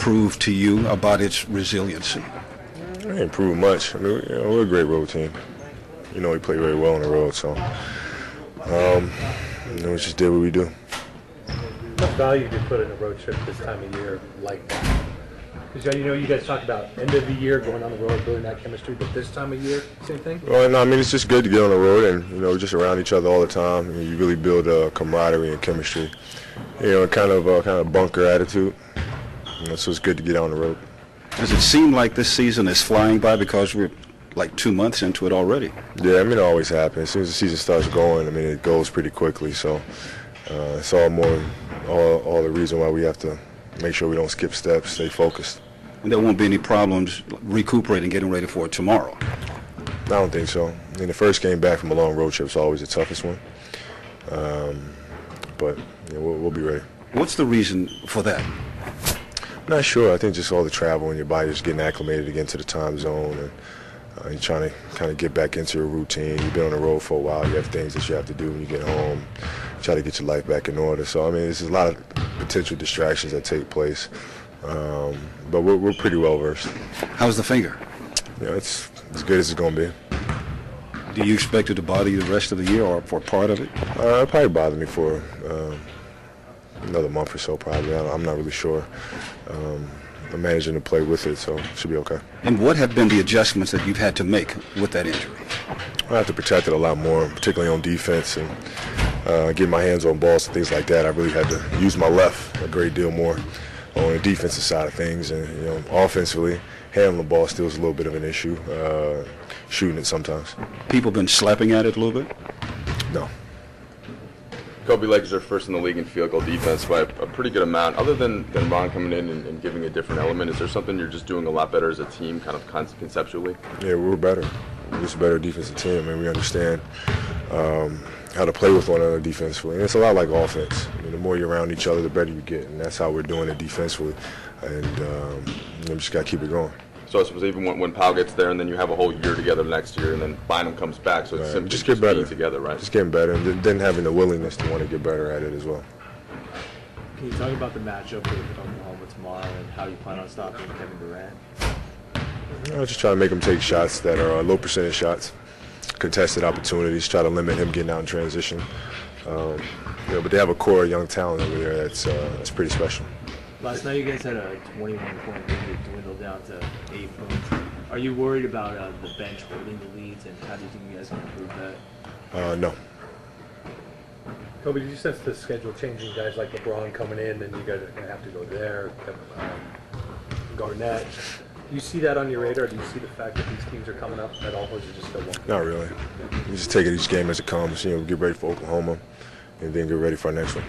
prove to you about its resiliency? It ain't proved much. I mean, we're a great road team. We play very well on the road, so we just did what we do. What value do you put in a road trip this time of year like that? Because you guys talked about end of the year, going on the road, building that chemistry, but this time of year, same thing? Well, no, I mean, it's just good to get on the road and, just around each other all the time. You really build camaraderie and chemistry, kind of bunker attitude. So it's good to get on the road. Does it seem like this season is flying by because we're like 2 months into it already? Yeah, I mean, it always happens. As soon as the season starts going, I mean, it goes pretty quickly. So it's all the reason why we have to make sure we don't skip steps, stay focused. And there won't be any problems recuperating, getting ready for it tomorrow? I don't think so. I mean, the first game back from a long road trip is always the toughest one. But we'll be ready. What's the reason for that? I'm not sure. I think just all the travel and your body just getting acclimated again to the time zone, and you're trying to kind of get back into a routine. You've been on the road for a while. You have things that you have to do when you get home. Try to get your life back in order. So, I mean, there's a lot of potential distractions that take place. But we're pretty well versed. How's the finger? It's as good as it's going to be. Do you expect it to bother you the rest of the year or for part of it? It'll probably bother me for another month or so, probably. I'm not really sure. I'm managing to play with it, so it should be okay. And what have been the adjustments that you've had to make with that injury? I have to protect it a lot more, particularly on defense, and get my hands on balls and things like that. I really had to use my left a great deal more on the defensive side of things, and offensively, handling the ball still is a little bit of an issue. Shooting it sometimes. People been slapping at it a little bit? No. Kobe Lakers are first in the league in field goal defense by a pretty good amount. Other than Ron coming in and giving a different element, is there something you're just doing a lot better as a team, kind of conceptually? Yeah, we're better. We're just a better defensive team. I mean, we understand how to play with one another defensively. And it's a lot like offense. I mean, the more you're around each other, the better you get. And that's how we're doing it defensively. And we just got to keep it going. So I suppose even when Powell gets there and then you have a whole year together next year and then Bynum comes back, so it's simply just get better being together, right? Just getting better and then having the willingness to want to get better at it as well. Can you talk about the matchup with Oklahoma tomorrow and how you plan on stopping Kevin Durant? I just try to make him take shots that are low percentage shots, contested opportunities, try to limit him getting out in transition. But they have a core of young talent over there that's pretty special. Last night you guys had a 21-point lead that dwindled down to 8 points. Are you worried about the bench holding the leads, and how do you think you guys can improve that? No. Kobe, did you sense the schedule changing? Guys like LeBron coming in, and you guys are going to have to go there. Garnett. Do you see that on your radar? Do you see the fact that these teams are coming up at all, or is it just still one? Not really. We just take it each game as it comes. Get ready for Oklahoma, and then get ready for our next one.